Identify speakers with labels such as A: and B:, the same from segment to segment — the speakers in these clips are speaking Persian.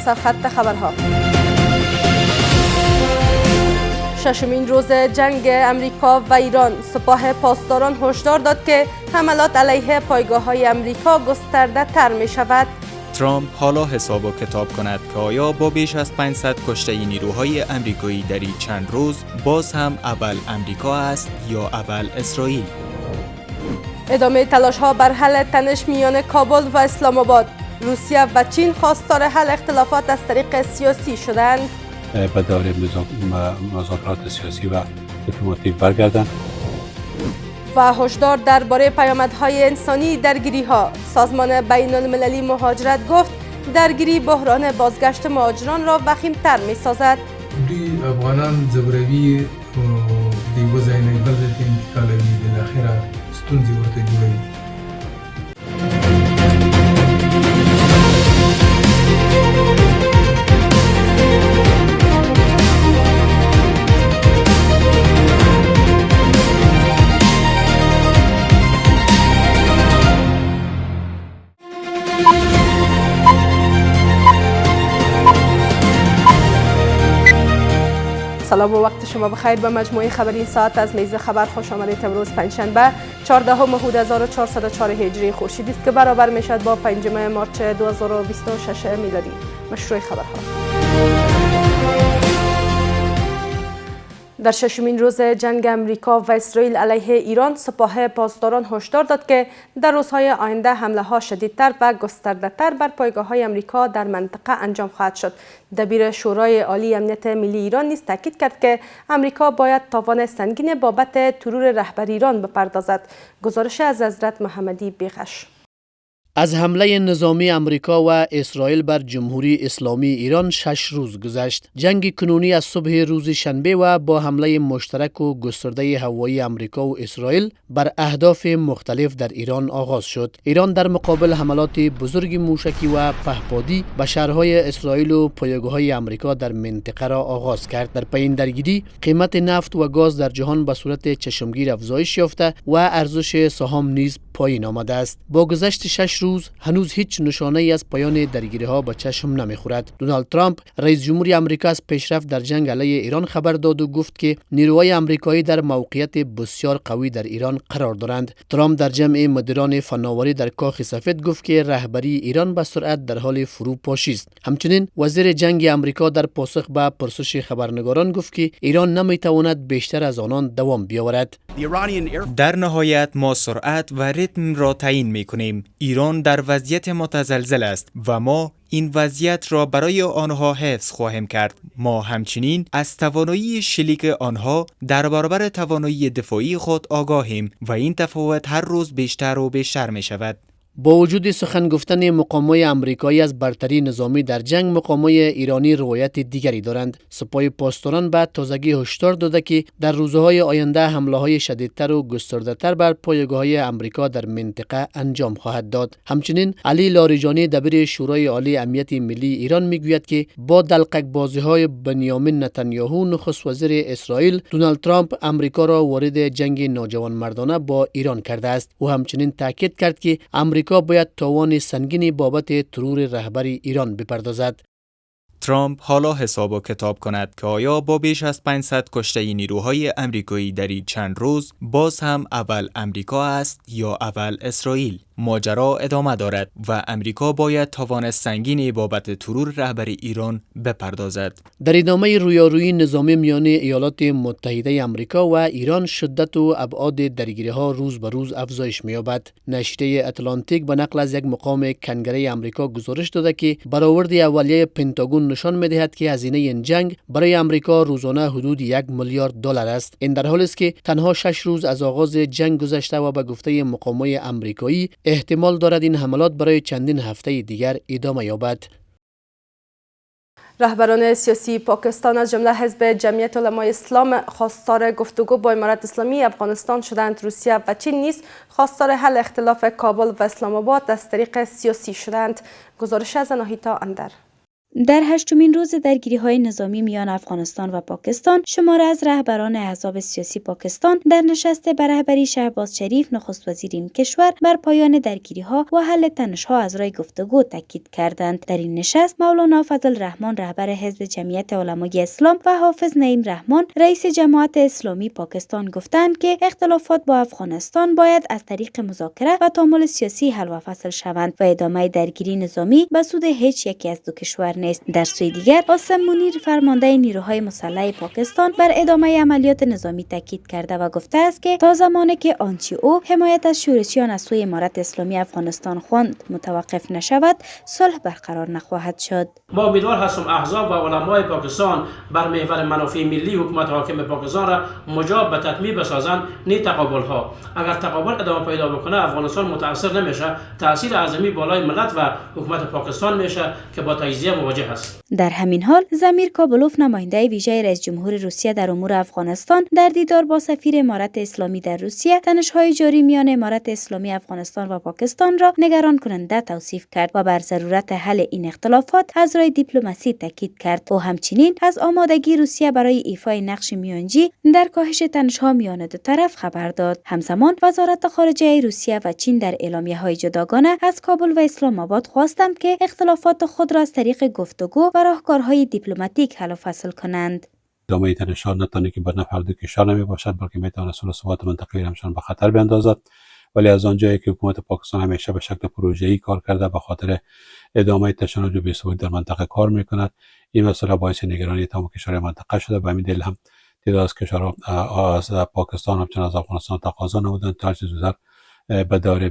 A: سرخط خبرها. ششمین روز جنگ امریکا و ایران، سپاه پاسداران هشدار داد که حملات علیه پایگاه‌های امریکا گسترده تر می شود.
B: ترامپ حالا حساب و کتاب کند که آیا با بیش از 500 کشته نیروهای امریکایی در این چند روز باز هم اول امریکا است یا اول اسرائیل؟
A: ادامه تلاش‌ها بر حل تنش میان کابل و اسلام آباد. روسیه و چین خواستار حل اختلافات از طریق سیاسی شدند.
C: به دور مذاکرات سیاسی و دیپلماتیک برگردند.
A: و هشدار درباره پیامدهای انسانی درگیری‌ها. سازمان بین‌المللی مهاجرت گفت درگیری بحران بازگشت مهاجران را وخیم‌تر می‌سازد.
D: دوی افغانان زبروي د یو ځای نه بل ځای ته انتقالوي، بالاخره ستونزې ورته جوړوي.
A: سلام و وقت شما بخیر. به مجموعه خبری این ساعت از میز خبر خوش آمدید. امروز پنجشنبه 14 مهود 1404 هجری خورشیدی است که برابر می شود با 5 مارس 2026 میلادی. مشروع خبرها. در ششمین روز جنگ امریکا و اسرائیل علیه ایران، سپاه پاسداران هشدار داد که در روزهای آینده حمله‌ها شدیدتر و گسترده‌تر بر پایگاه‌های امریکا در منطقه انجام خواهد شد. دبیر شورای عالی امنیت ملی ایران نیز تاکید کرد که امریکا باید تاوان سنگین بابت ترور رهبر ایران بپردازد. گزارش از حضرت محمدی بیغش.
E: از حمله نظامی امریکا و اسرائیل بر جمهوری اسلامی ایران 6 روز گذشت. جنگ کنونی از صبح روز شنبه و با حمله مشترک و گسترده هوایی امریکا و اسرائیل بر اهداف مختلف در ایران آغاز شد. ایران در مقابل حملات بزرگ موشکی و پهپادی به شهرهای اسرائیل و پایگاه‌های امریکا در منطقه را آغاز کرد. در پی این درگیری قیمت نفت و گاز در جهان به صورت چشمگیر افزایش یافته و ارزش سهام نیز پایین آمده است. با گذشت 6 روز هنوز هیچ نشانه ای از پایان درگیری ها به چشم نمیخورد. دونالد ترامپ رئیس جمهوری آمریکا از پیشرفت در جنگ علیه ایران خبر داد و گفت که نیروهای آمریکایی در موقعیت بسیار قوی در ایران قرار دارند. ترامپ در جمع مدیران فناوری در کاخ سفید گفت که رهبری ایران به سرعت در حال فروپاشی است. همچنین وزیر جنگ آمریکا در پاسخ به پرسش خبرنگاران گفت که ایران نمیتواند بیشتر از آنان دوام بیاورد.
B: در نهایت ما سرعت و ریتم را تعیین می‌کنیم. ایران در وضعیت متزلزل است و ما این وضعیت را برای آنها حفظ خواهیم کرد. ما همچنین از توانایی شلیک آنها در برابر توانایی دفاعی خود آگاهیم و این تفاوت هر روز بیشتر و بیشتر می شود.
E: با وجود سخن گفتن مقامات آمریکایی از برتری نظامی در جنگ، مقامات ایرانی روایت دیگری دارند. سپاه پاسداران به تازگی هشدار داده که در روزهای آینده حمله‌های شدیدتر و گسترده‌تر بر پایگاه‌های آمریکا در منطقه انجام خواهد داد. همچنین علی لاریجانی دبیر شورای عالی امنیت ملی ایران میگوید که با دلقک بازی‌های بنیامین نتانیاهو نخست وزیر اسرائیل، دونالد ترامپ آمریکا را وارد جنگ ناجوانمردانه با ایران کرده است. او همچنین تاکید کرد که آمریکا باید تاوان سنگینی بابت ترور رهبر ایران بپردازد.
B: ترامپ حالا حساب و کتاب کند که آیا با بیش از 500 کشته نیروهای امریکایی در این چند روز باز هم اول امریکا است یا اول اسرائیل؟ ماجرا ادامه دارد و امریکا باید تاوان سنگینی بابت ترور رهبر ایران بپردازد.
E: در ادامه رویارویی نظامی میان ایالات متحده آمریکا و ایران، شدت و ابعاد درگیری‌ها روز به روز افزایش می‌یابد. نشریه اتلانتیک به نقل از یک مقام کنگره آمریکا گزارش داده که برآورد اولیه پنتاگون نشان می‌دهد که هزینه این جنگ برای آمریکا روزانه حدود 1 میلیارد دلار است. این در حالی است که تنها 6 روز از آغاز جنگ گذشته و به گفته مقامات آمریکایی احتمال دارد این حملات برای چندین هفته دیگر ادامه یابد.
A: رهبران سیاسی پاکستان از جمله حزب جمعیت علمای اسلام خواستار گفتگو با امارت اسلامی افغانستان شدند. روسیه و چین نیز خواستار حل اختلاف کابل و اسلام آباد از طریق سیاسی شدند. گزارش از اناهیتا اندر.
F: در هشتمین روز درگیری‌های نظامی میان افغانستان و پاکستان، شماره از رهبران احزاب سیاسی پاکستان در نشست به رهبری شهباز شریف نخست وزیر این کشور بر پایان درگیری‌ها و حل تنش‌ها از راه گفتگو تاکید کردند. در این نشست مولانا فضل الرحمن رهبر حزب جمعیت علمای اسلام و حافظ نعیم رحمان رئیس جماعت اسلامی پاکستان گفتند که اختلافات با افغانستان باید از طریق مذاکره و تامل سیاسی حل و فصل شوند و ادامه درگیری نظامی به سود هیچ یکی از دو کشور نیست. در سوی دیگر، قاسم منیر فرمانده نیروهای مسلح پاکستان بر ادامه عملیات نظامی تاکید کرده و گفته است که تا زمانی که آنچه او حمایت از شورشیان از سوی امارت اسلامی افغانستان خواند متوقف نشود، صلح برقرار نخواهد شد.
G: ما امیدوار هستم احزاب و علمای پاکستان بر محور منافع ملی حکومت حاکم پاکستان را مجاب به تطمیع بسازند. نی تقابل ها اگر تقابل ادامه پیدا بکنه، افغانستان متاثر نمیشه، تاثیر اعظمی بالای ملت و حکومت پاکستان میشه که با تجزیه مواجه است.
F: در همین حال، زمیر کابلوف نماینده ویژه رئیس جمهور روسیه در امور افغانستان در دیدار با سفیر امارت اسلامی در روسیه، تنش‌های جاری میان امارت اسلامی افغانستان و پاکستان را نگران کننده توصیف کرد و بر ضرورت حل این اختلافات از راه دیپلماسی تاکید کرد. او همچنین از آمادگی روسیه برای ایفای نقش میانجی در کاهش تنش‌ها میان دو طرف خبر داد. همزمان وزارت خارجه روسیه و چین در اعلامیه‌های جداگانه از کابل و اسلام آباد خواستند که اختلافات خود را از طریق گفتگو و راهکارهای دیپلماتیک حل و فصل کنند.
C: ادامه تنش‌ها نه تنها که بر نفع دو کشور نمیباشد، بلکه میتواند صلح و ثبات منطقه‌ای همچنان به خطر بیندازد. ولی از آنجایی که حکومت پاکستان همیشه به شکل پروژه‌ای کار کرده به خاطر ادامه تشنج و بی‌ثباتی در منطقه کار میکند، این مسئله باعث نگرانی تمام کشورهای منطقه شده. به همین دلیل هم تعداد از کشورها از پاکستان همچنین از افغانستان تقاضا نمودند تا هرچه زودتر به دور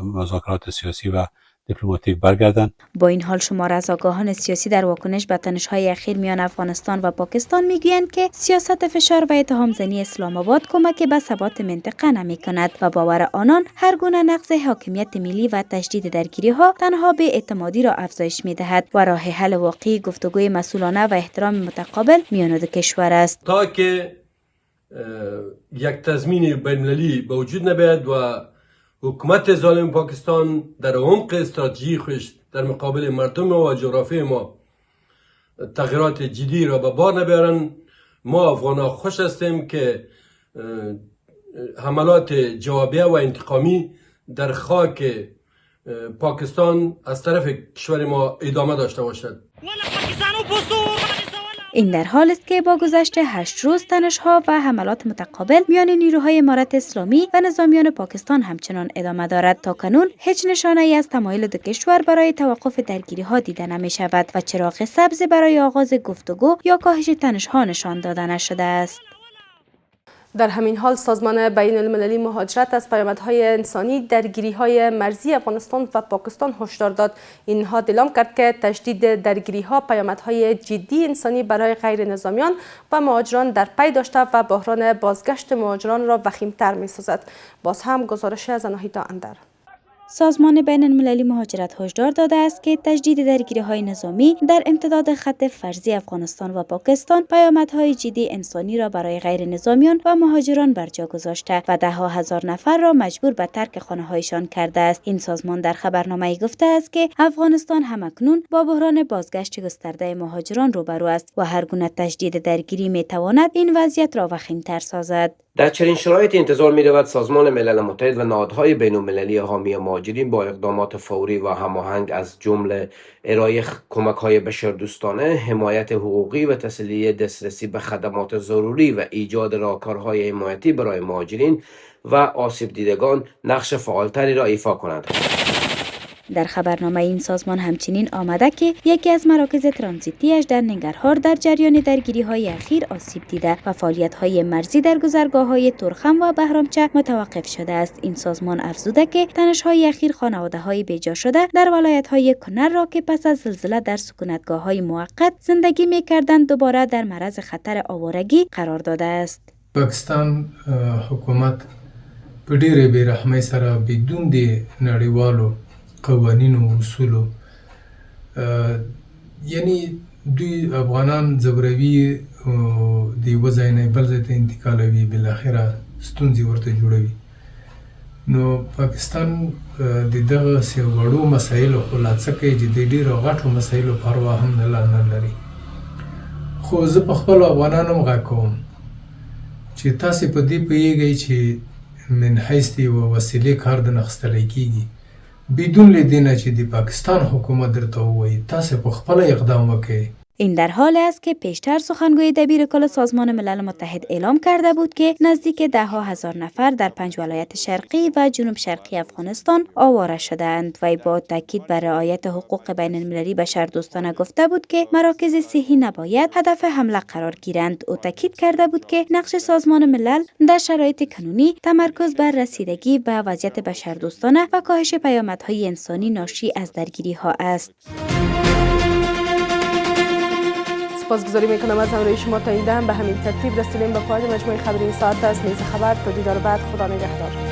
C: مذاکرات سیاسی و دیپلماتیک برگردند.
F: با این حال، شمار از آگاهان سیاسی در واکنش به تنش‌های اخیر میان افغانستان و پاکستان میگویند که سیاست فشار و اتهام زنی اسلام آباد کمک به ثبات منطقه نمی‌کند و باور آنان هر گونه نقض حاکمیت ملی و تشدید درگیری‌ها تنها به اعتمادی را افزایش می‌دهد و راه حل واقعی گفتگوی مسئولانه و احترام متقابل میان دو کشور است.
H: تا که یک تضمین بین‌المللی به وجود نبیاید و حکومت ظالم پاکستان در عمق استراتژی خودش در مقابل مردم ما و جغرافی ما تغییرات جدی را به بار نبیارن، ما افغان‌ها خوش هستیم که حملات جوابیه و انتقامی در خاک پاکستان از طرف کشور ما ادامه داشته باشد.
F: این در حال است که با گذشت 8 روز تنش‌ها و حملات متقابل میان نیروهای امارت اسلامی و نظامیان پاکستان همچنان ادامه دارد. تا کنون هیچ نشانه‌ای از تمایل دو کشور برای توقف درگیری‌ها دیده نمی‌شود و چراغ سبز برای آغاز گفتگو یا کاهش تنش‌ها نشان داده نشده است.
A: در همین حال، سازمان بین المللی مهاجرت از پیامدهای انسانی درگیری‌های مرزی افغانستان و پاکستان هشدار داد. این نهاد اعلام کرد که تشدید درگیری‌ها پیامدهای جدی انسانی برای غیر نظامیان و مهاجران در پی داشته و بحران بازگشت مهاجران را وخیم‌تر می‌سازد. باز هم گزارش از آناهیتا اندر.
F: سازمان بین المللی مهاجرت هشدار داده است که تجدید درگیری‌های نظامی در امتداد خط فرضی افغانستان و پاکستان پیامدهای جدی انسانی را برای غیر نظامیان و مهاجران بر جا گذاشته و ده‌ها هزار نفر را مجبور به ترک خانه‌هایشان کرده است. این سازمان در خبرنامه‌ای گفته است که افغانستان همکنون با بحران بازگشت گسترده مهاجران روبرو است و هر گونه تجدید درگیری می‌تواند این وضعیت را وخیم‌تر سازد.
I: در چنین شرایطی انتظار می‌رود سازمان ملل متحد و نهادهای بین‌المللی حامی مهاجرین با اقدامات فوری و هماهنگ از جمله ارائه کمک‌های بشردوستانه، حمایت حقوقی و تسهیل دسترسی به خدمات ضروری و ایجاد راهکارهای حمایتی برای مهاجرین و آسیب دیدگان نقش فعالتری را ایفا کنند.
F: در خبرنامه این سازمان همچنین آمده که یکی از مراکز ترانزیتیش در ننگرهار در جریان درگیری‌های اخیر آسیب دیده و فعالیت‌های مرزی در گذرگاه‌های ترخم و بهرامچه متوقف شده است. این سازمان افزوده که تنش‌های اخیر خانواده‌های بیجا شده در ولایت‌های کنر را که پس از زلزله در سکونتگاه‌های موقت زندگی می‌کردند دوباره در معرض خطر آوارگی قرار داده است.
D: پاکستان حکومت په ډېرې بېرحمۍ سره بدون د نړیوالو قوانینو و اصولو یعنی دوی افغانان ځوروي، د یوه ځای نه بل ځای ته انتقالوي، بالاخره ستونزې ورته جوړوي. نو پاکستان د دغه سه وړو مسایلو خلاصه کوي چې د ډیرو غټو مسایلو پروا هم نه لري. خو زه په خپل افغانانو غږ کوم چې تاسو په دې پوهیږئ چې من حیث یوه وسیلې کار د اخیستلی کیږي بدون له دې نه چې د پاکستان حکومت درته ووایي تاسو په خپله اقدام وکړئ.
F: این در حال است که پیشتر سخنگوی دبیر کل سازمان ملل متحد اعلام کرده بود که نزدیک 10,000 نفر در 5 ولایت شرقی و جنوب شرقی افغانستان آواره شدند. وی با تاکید بر رعایت حقوق بین المللی بشردوستانه گفته بود که مراکز صحی نباید هدف حمله قرار گیرند. او تاکید کرده بود که نقش سازمان ملل در شرایط کنونی تمرکز بر رسیدگی به وضعیت بشردوستانه و کاهش پیامدهای انسانی ناشی از درگیری ها است.
A: سپاسگزاری میکنم از همراهی شما. تا این دم به همین ترتیب رسیدیم به پایان مجموعه خبری این ساعت از میز خبر. تا دیدار بعد، خدا نگهدار.